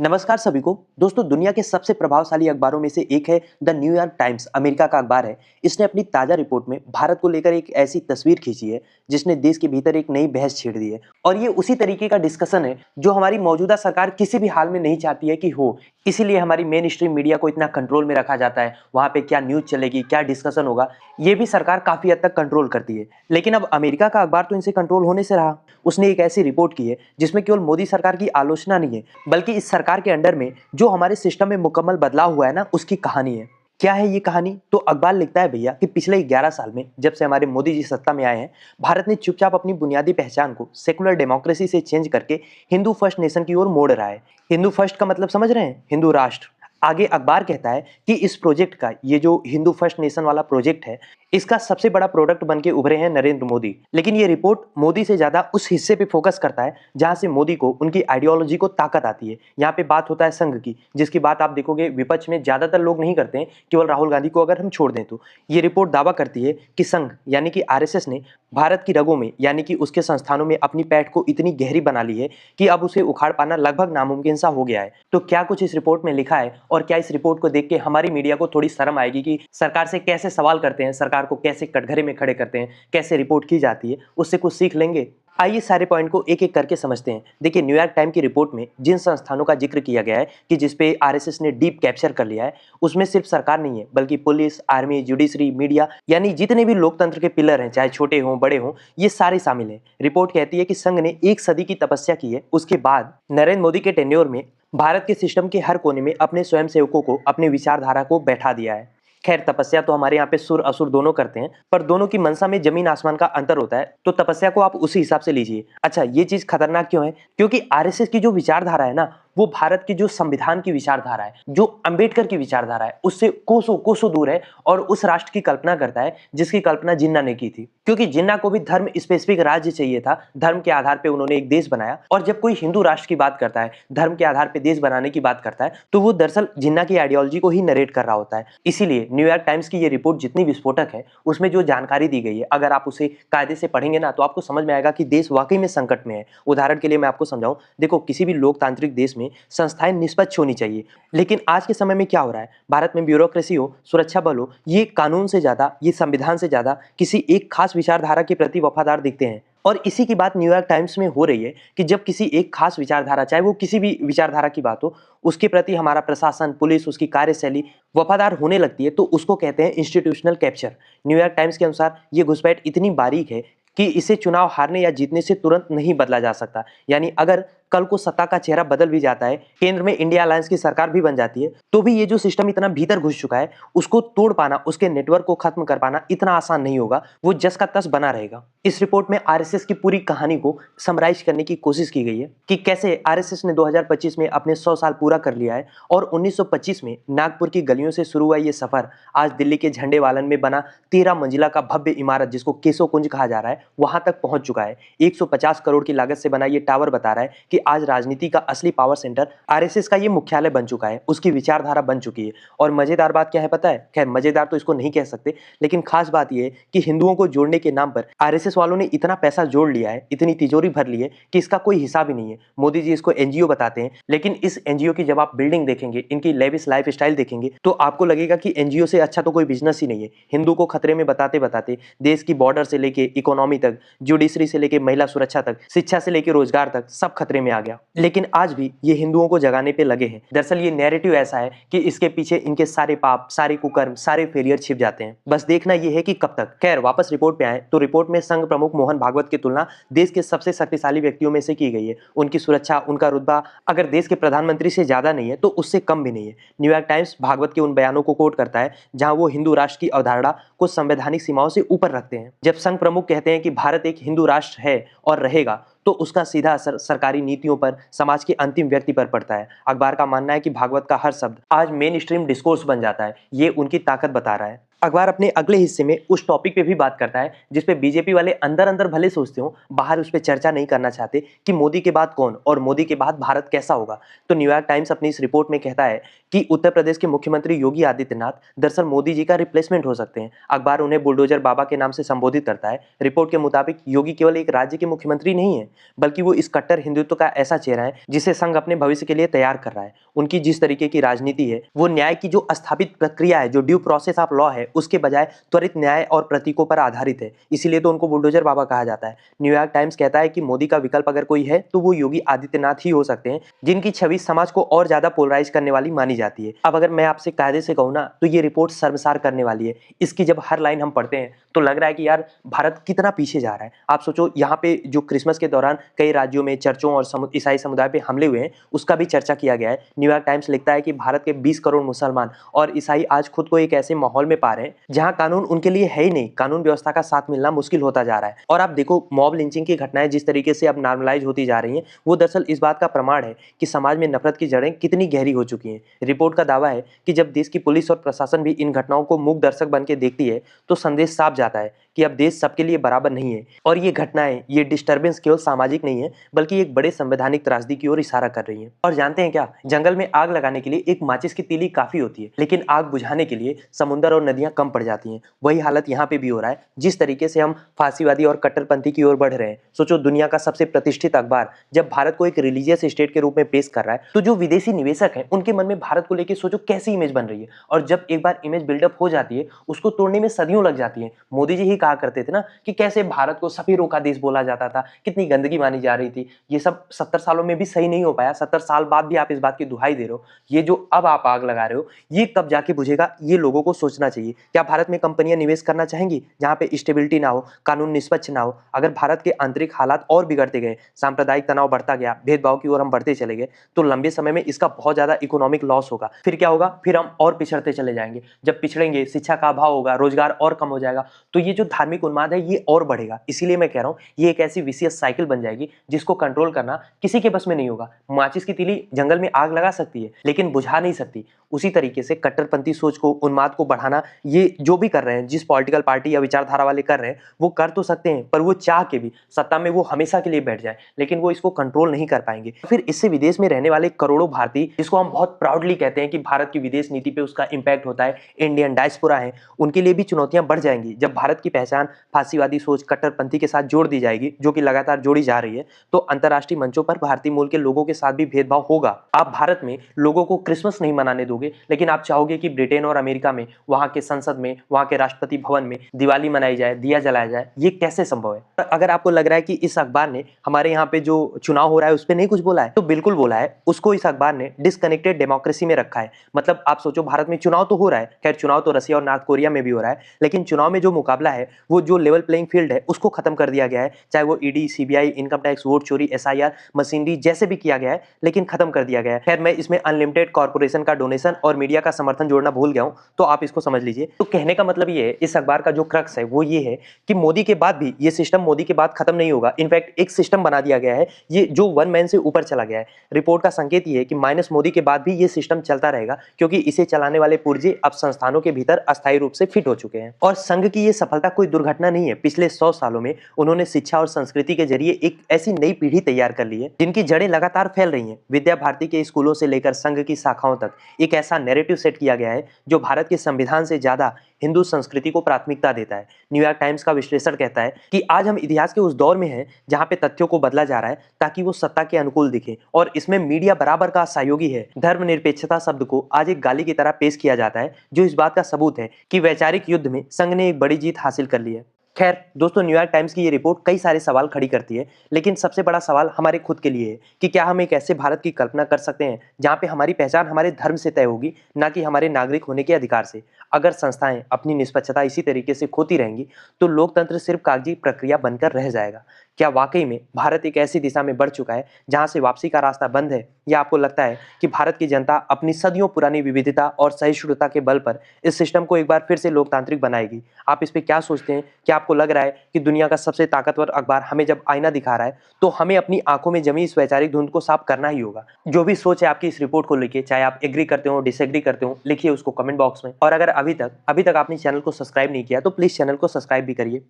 नमस्कार सभी को। दोस्तों, दुनिया के सबसे प्रभावशाली अखबारों में से एक है द न्यूयॉर्क टाइम्स। अमेरिका का अखबार है। इसने अपनी ताजा रिपोर्ट में भारत को लेकर एक ऐसी तस्वीर खींची है जिसने देश के भीतर एक नई बहस छेड़ दी है। और ये उसी तरीके का डिस्कशन है जो हमारी मौजूदा सरकार किसी भी हाल में नहीं चाहती है कि हो। इसीलिए हमारी मेन स्ट्रीम मीडिया को इतना कंट्रोल में रखा जाता है। वहां पे क्या न्यूज चलेगी, क्या डिस्कशन होगा, ये भी सरकार काफी हद तक कंट्रोल करती है। लेकिन अब अमेरिका का अखबार तो इनसे कंट्रोल होने से रहा। उसने एक ऐसी रिपोर्ट की है जिसमें केवल मोदी सरकार की आलोचना नहीं है, बल्कि इस सरकार के अंडर में जो हमारे सिस्टम में मुकम्मल बदलाव हुआ है ना, उसकी कहानी है। क्या है ये कहानी? तो अखबार लिखता है भैया कि पिछले 11 साल में जब से हमारे मोदी जी सत्ता में आए हैं, भारत ने चुपचाप अपनी बुनियादी पहचान को सेकुलर डेमोक्रेसी से चेंज करके हिंदू फर्स्ट नेशन की ओर मोड़ रहा है। हिंदू फर्स्ट का मतलब समझ रहे हैं? हिंदू राष्ट्र। आगे अखबार कहता है कि इस प्रोजेक्ट का, ये जो हिंदू फर्स्ट नेशन वाला प्रोजेक्ट है, इसका सबसे बड़ा प्रोडक्ट बन के उभरे हैं नरेंद्र मोदी। लेकिन ये रिपोर्ट मोदी से ज्यादा उस हिस्से पे फोकस करता है जहां से मोदी को उनकी आइडियोलॉजी को ताकत आती है। यहाँ पे बात होता है संघ की, जिसकी बात आप देखोगे विपक्ष में ज्यादातर लोग नहीं करते हैं, केवल राहुल गांधी को अगर हम छोड़ दें तो। ये रिपोर्ट दावा करती है कि संघ यानी कि आरएसएस ने भारत की रगों में यानी कि उसके संस्थानों में अपनी पैठ को इतनी गहरी बना ली है कि अब उसे उखाड़ पाना लगभग नामुमकिन सा हो गया है। तो क्या कुछ इस रिपोर्ट में लिखा है, और क्या इस रिपोर्ट को देख के हमारी मीडिया को थोड़ी शर्म आएगी कि सरकार से कैसे सवाल करते हैं, सरकार को कैसे कटघरे में खड़े करते हैं, कैसे रिपोर्ट की जाती है, उससे कुछ सीख लेंगे? आइए सारे पॉइंट को एक एक करके समझते हैं। देखिए, न्यूयॉर्क टाइम की रिपोर्ट में जिन संस्थानों का जिक्र किया गया है कि जिसपे आरएसएस ने डीप कैप्चर कर लिया है, उसमें सिर्फ सरकार नहीं है बल्कि पुलिस, आर्मी, जुडिशरी, मीडिया, यानी जितने भी लोकतंत्र के पिलर हैं, चाहे छोटे हों बड़े हों, ये सारे शामिल हैं। रिपोर्ट कहती है कि संघ ने 1 सदी की तपस्या की है। उसके बाद नरेंद्र मोदी के टेन्योर में भारत के सिस्टम के हर कोने में अपने स्वयंसेवकों को, अपनी विचारधारा को बैठा दिया है। खैर, तपस्या तो हमारे यहाँ पे सुर असुर दोनों करते हैं, पर दोनों की मंशा में जमीन आसमान का अंतर होता है। तो तपस्या को आप उसी हिसाब से लीजिए। अच्छा, ये चीज खतरनाक क्यों है? क्योंकि आरएसएस की जो विचारधारा है ना, वो भारत की जो संविधान की विचारधारा है, जो अंबेडकर की विचारधारा है, उससे कोसों कोसों दूर है। और उस राष्ट्र की कल्पना करता है जिसकी कल्पना जिन्ना ने की थी। क्योंकि जिन्ना को भी धर्म स्पेसिफिक राज्य चाहिए था, धर्म के आधार पे उन्होंने एक देश बनाया। और जब कोई हिंदू राष्ट्र की बात करता है, धर्म के आधार पे देश बनाने की बात करता है, तो वो दरअसल जिन्ना की आइडियोलॉजी को ही नरेट कर रहा होता है। इसीलिए न्यूयॉर्क टाइम्स की ये रिपोर्ट जितनी विस्फोटक है, उसमें जो जानकारी दी गई है, अगर आप उसे कायदे से पढ़ेंगे ना, तो आपको समझ में आएगा कि देश वाकई में संकट में है। उदाहरण के लिए मैं आपको समझाऊं, देखो, किसी भी लोकतांत्रिक देश में संस्थाएं निष्पक्ष होनी चाहिए। लेकिन आज के समय में क्या हो रहा है, भारत में ब्यूरोक्रेसी हो, सुरक्षा बल हो, ये कानून से ज्यादा, ये संविधान से ज्यादा किसी एक खास विचारधारा के प्रति वफादार दिखते हैं। और इसी की बात न्यूयॉर्क टाइम्स में हो रही है कि जब किसी एक खास विचारधारा, चाहे वो किसी भी विचारधारा की बात हो, उसके प्रति हमारा प्रशासन, पुलिस, उसकी कार्यशैली वफादार होने लगती है, तो उसको कहते हैं इंस्टीट्यूशनल कैप्चर। न्यूयॉर्क टाइम्स के अनुसार ये घुसपैठ इतनी बारीक है कि इसे चुनाव हारने या जीतने से तुरंत नहीं बदला जा सकता। यानी अगर कल को सत्ता का चेहरा बदल भी जाता है, केंद्र में इंडिया अलायंस की सरकार भी बन जाती है, तो भी ये जो सिस्टम इतना भीतर घुस चुका है, उसको तोड़ पाना, उसके नेटवर्क को खत्म कर पाना इतना आसान नहीं होगा। वो जस का तस बना रहेगा। इस रिपोर्ट में आरएसएस की पूरी कहानी को समराइज करने की कोशिश की गई है कि कैसे आरएसएस ने 2025 में अपने 100 साल पूरा कर लिया है, और 1925 में नागपुर की गलियों से शुरू हुआ ये सफर आज दिल्ली के झंडे वालन में बना 13 मंजिला का भव्य इमारत, जिसको केसो कुंज कहा जा रहा है, वहां तक पहुंच चुका है। 150 करोड़ की लागत से बना ये टावर बता रहा है कि आज राजनीति का असली पावर सेंटर आरएसएस का ये मुख्यालय बन चुका है, उसकी विचारधारा बन चुकी है। और मजेदार बात क्या है पता है? खैर, मजेदार तो इसको नहीं कह सकते, लेकिन खास बात यह है कि हिंदुओं को जोड़ने के नाम पर आरएसएस वालों ने इतना पैसा जोड़ लिया है, इतनी तिजोरी भर ली है कि इसका कोई हिसाब ही नहीं है। मोदी जी इसको एनजीओ बताते हैं, लेकिन इस एनजीओ की जब आप बिल्डिंग देखेंगे, इनकी लेविश लाइफ स्टाइल देखेंगे, तो आपको लगेगा कि एनजीओ से अच्छा तो कोई बिजनेस ही नहीं है। हिंदू को खतरे में बताते बताते देश की बॉर्डर से लेके इकोनॉमी तक, जुडिशरी से लेके महिला सुरक्षा तक, शिक्षा से लेके रोजगार तक, सब खतरे में आ गया। लेकिन आज भी ये हिंदुओं को जगाने पे लगे हैं। दरअसल ये नैरेटिव ऐसा है कि इसके पीछे इनके सारे पाप, सारे कुकर्म, सारे फेलियर छिप जाते हैं। बस देखना ये है कि कब तक। खैर, वापस रिपोर्ट पे आए तो रिपोर्ट में संघ प्रमुख मोहन भागवत की तुलना देश के सबसे शक्तिशाली व्यक्तियों में से की गई है। उनकी सुरक्षा, उनका रुतबा अगर देश के प्रधानमंत्री से ज्यादा नहीं है तो उससे कम भी नहीं है। न्यूयॉर्क टाइम्स भागवत के उन बयानों को कोट करता है जहां वो हिंदू राष्ट्र की अवधारणा को संवैधानिक सीमाओं से ऊपर रखते हैं। जब संघ प्रमुख कहते हैं कि भारत एक हिंदू राष्ट्र है और रहेगा, तो उसका सीधा असर सरकारी नीतियों पर, समाज के अंतिम व्यक्ति पर पड़ता है। अखबार का मानना है कि भागवत का हर शब्द आज मेन स्ट्रीम डिस्कोर्स बन जाता है। ये उनकी ताकत बता रहा है। अखबार अपने अगले हिस्से में उस टॉपिक पे भी बात करता है जिस पे बीजेपी वाले अंदर अंदर भले सोचते हो, बाहर उस पर चर्चा नहीं करना चाहते कि मोदी के बाद कौन और मोदी के बाद भारत कैसा होगा। तो न्यूयॉर्क टाइम्स अपनी इस रिपोर्ट में कहता है कि उत्तर प्रदेश के मुख्यमंत्री योगी आदित्यनाथ दरअसल मोदी जी का रिप्लेसमेंट हो सकते हैं। अखबार उन्हें बुलडोजर बाबा के नाम से संबोधित करता है। रिपोर्ट के मुताबिक योगी केवल एक राज्य के मुख्यमंत्री नहीं है, बल्कि वो इस कट्टर हिंदुत्व का ऐसा चेहरा है जिसे संघ अपने भविष्य के लिए तैयार कर रहा है। उनकी जिस तरीके की राजनीति है, वो न्याय की जो स्थापित प्रक्रिया है, जो ड्यू प्रोसेस ऑफ लॉ है, उसके बजाय त्वरित न्याय और प्रतीकों पर आधारित है। इसीलिए तो उनको बुलडोजर बाबा कहा जाता है। न्यूयॉर्क टाइम्स कहता है कि मोदी का विकल्प अगर कोई है तो वो योगी आदित्यनाथ ही हो सकते हैं, जिनकी छवि समाज को और ज्यादा पोलराइज करने वाली मानी जाती है। अब अगर मैं आपसे कायदे से कहूँ ना, तो ये रिपोर्ट शर्मसार करने वाली है। इसकी जब हर लाइन हम पढ़ते हैं तो लग रहा है कि यार भारत कितना पीछे जा रहा है। आप सोचो, यहाँ पे जो क्रिसमस के दौरान कई राज्यों में चर्चों और ईसाई समुदाय पे हमले हुए हैं, उसका भी चर्चा किया गया है। न्यूयॉर्क टाइम्स लिखता है कि भारत के 20 करोड़ मुसलमान और ईसाई आज खुद को एक ऐसे माहौल में पा रहे हैं जहां कानून उनके लिए है ही नहीं। कानून व्यवस्था का साथ मिलना मुश्किल होता जा रहा है। और आप देखो, मॉब लिंचिंग की घटनाएं जिस तरीके से अब नॉर्मलाइज होती जा रही हैं, वो दरअसल इस बात का प्रमाण है कि समाज में नफरत की जड़ें कितनी गहरी हो चुकी हैं। रिपोर्ट का दावा है कि जब देश की पुलिस और प्रशासन भी इन घटनाओं को मूक दर्शक बन के देखती है, तो संदेश साफ जाता है कि अब देश सबके लिए बराबर नहीं है। और ये घटनाएं, ये डिस्टर्बेंस केवल सामाजिक नहीं है, बल्कि एक बड़े संवैधानिक त्रासदी की ओर इशारा कर रही है। और जानते हैं क्या, जंगल में आग लगाने के लिए एक माचिस की तीली काफी होती है, लेकिन आग बुझाने के लिए समुद्र और नदियां कम पड़ जाती हैं। वही हालत यहाँ पे भी हो रहा है। जिस तरीके से हम फांसीवादी और कट्टरपंथी की ओर बढ़ रहे हैं, सोचो दुनिया का सबसे प्रतिष्ठित अखबार जब भारत को एक रिलीजियस स्टेट के रूप में पेश कर रहा है, तो जो विदेशी निवेशक हैं उनके मन में भारत को लेकर सोचो कैसी इमेज बन रही है। और जब एक बार इमेज बिल्डअप हो जाती है, उसको तोड़ने में सदियों लग जाती है। मोदी जी ही कहा करते थे ना कि कैसे भारत को सफीरों का देश बोला जाता था, कितनी गंदगी मानी जा रही थी। ये सब 70 सालों में भी सही नहीं हो पाया। 70 साल बाद भी आप इस बात की दुहाई दे रहे हो। ये जो अब आप आग लगा रहे हो, ये कब जाके बुझेगा, ये लोगों को सोचना चाहिए। क्या भारत में कंपनियां निवेश करना चाहेंगी जहां पे स्टेबिलिटी ना हो, कानून निष्पक्ष ना हो? अगर भारत के आंतरिक हालात और बिगड़ते गए, सांप्रदायिक तनाव बढ़ता गया, भेदभाव की ओर हम बढ़ते चले गए, तो लंबे समय में इसका बहुत ज्यादा इकोनॉमिक लॉस होगा। फिर क्या होगा? फिर हम और पिछड़ते चले जाएंगे। जब पिछड़ेंगे, शिक्षा का अभाव होगा, रोजगार और कम हो जाएगा, तो ये जो धार्मिक उन्माद है ये और बढ़ेगा। इसीलिए मैं कह रहा हूं, ये एक ऐसी विशियस साइकिल बन जाएगी जिसको कंट्रोल करना किसी के बस में नहीं होगा। माचिस की तीली जंगल में आग लगा सकती है, लेकिन बुझा नहीं सकती। उसी तरीके से कट्टरपंथी सोच को, उन्माद को बढ़ाना, ये जो भी कर रहे हैं, जिस पॉलिटिकल पार्टी या विचारधारा वाले कर रहे हैं, वो कर तो सकते हैं, पर वो चाह के भी सत्ता में वो हमेशा के लिए बैठ जाए, लेकिन वो इसको कंट्रोल नहीं कर पाएंगे। फिर इससे विदेश में रहने वाले करोड़ों भारतीय, जिसको हम बहुत प्राउडली कहते हैं कि भारत की विदेश नीति पे उसका इंपैक्ट होता है, इंडियन डायस्पोरा है, उनके लिए भी चुनौतियां बढ़ जाएंगी। जब भारत की पहचान फांसीवादी सोच, कट्टरपंथी के साथ जोड़ दी जाएगी, जो कि लगातार जोड़ी जा रही है, तो अंतर्राष्ट्रीय मंचों पर भारतीय मूल के लोगों के साथ भी भेदभाव होगा। आप भारत में लोगों को क्रिसमस नहीं मनाने दोगे, लेकिन आप चाहोगे कि ब्रिटेन और अमेरिका में, वहां के संसद में, वहां के राष्ट्रपति भवन में दिवाली मनाई जाए, दिया जलाया जाए। ये कैसे संभव है? अगर आपको लग रहा है कि इस अखबार ने हमारे यहाँ पे जो चुनाव हो रहा है उस पर नहीं कुछ बोला है, तो बिल्कुल बोला है। उसको इस अखबार ने डिसकनेक्टेड डेमोक्रेसी में रखा है। मतलब आप सोचो, भारत में चुनाव तो हो रहा है, खैर चुनाव तो रसिया और नॉर्थ कोरिया में भी हो रहा है, लेकिन चुनाव में जो मुकाबला है, वो जो लेवल प्लेइंग फील्ड है, उसको खत्म कर दिया गया है। चाहे वो ED, CBI, income tax, vote चोरी, एसआईआर, मशीनरी जैसे भी किया गया है, लेकिन खत्म कर दिया गया है। खैर मैं इसमें अनलिमिटेड कॉर्पोरेशन का डोनेशन और मीडिया का समर्थन जोड़ना भूल गया हूं, तो आप इसको समझ लीजिए। तो कहने का मतलब ये है, इस अखबार का जो क्रक्स है वो ये है कि मोदी के बाद भी ये सिस्टम मोदी के बाद खत्म नहीं होगा। इनफैक्ट एक सिस्टम बना दिया गया है, ये जो वन मैन से ऊपर चला गया है। रिपोर्ट का संकेत ये है कि माइनस मोदी के बाद भी ये सिस्टम चलता रहेगा, क्योंकि इसे चलाने वाले पुर्जे अब संस्थानों के भीतर अस्थायी रूप से फिट हो चुके हैं। और संघ की ये सफलता कोई दुर्घटना नहीं है। पिछले 100 सालों में उन्होंने शिक्षा और संस्कृति के जरिए एक ऐसी नई पीढ़ी तैयार कर ली है जिनकी जड़ें लगातार फैल रही हैं। विद्या भारती के स्कूलों से लेकर संघ की शाखाओं तक एक ऐसा नैरेटिव सेट किया गया है जो भारत के संविधान से ज्यादा हिंदू संस्कृति को प्राथमिकता देता है। न्यूयॉर्क टाइम्स का विश्लेषण कहता है कि आज हम इतिहास के उस दौर में हैं जहां पे तथ्यों को बदला जा रहा है ताकि वो सत्ता के अनुकूल दिखे, और इसमें मीडिया बराबर का सहयोगी है। धर्मनिरपेक्षता शब्द को आज एक गाली की तरह पेश किया जाता है, जो इस बात का सबूत है कि वैचारिक युद्ध में संघ ने एक बड़ी जीत हासिल कर ली है। खैर दोस्तों, न्यूयॉर्क टाइम्स की ये रिपोर्ट कई सारे सवाल खड़ी करती है, लेकिन सबसे बड़ा सवाल हमारे खुद के लिए है कि क्या हम एक ऐसे भारत की कल्पना कर सकते हैं जहां पे हमारी पहचान हमारे धर्म से तय होगी, ना कि हमारे नागरिक होने के अधिकार से। अगर संस्थाएं अपनी निष्पक्षता इसी तरीके से खोती रहेंगी, तो लोकतंत्र सिर्फ कागजी प्रक्रिया बनकर रह जाएगा। क्या वाकई में भारत एक ऐसी दिशा में बढ़ चुका है जहां से वापसी का रास्ता बंद है, या आपको लगता है कि भारत की जनता अपनी सदियों पुरानी विविधता और सहिष्णुता के बल पर इस सिस्टम को एक बार फिर से लोकतांत्रिक बनाएगी? आप इस पे क्या सोचते हैं? क्या आपको लग रहा है कि दुनिया का सबसे ताकतवर अखबार हमें जब आईना दिखा रहा है तो हमें अपनी आंखों में जमी इस वैचारिक धुंध को साफ करना ही होगा? जो भी सोच है आपकी इस रिपोर्ट को लेके, चाहे आप एग्री करते हो डिसएग्री करते हो, लिखिए उसको कमेंट बॉक्स में। और अगर अभी तक आपने चैनल को सब्सक्राइब नहीं किया तो प्लीज चैनल को सब्सक्राइब भी करिए।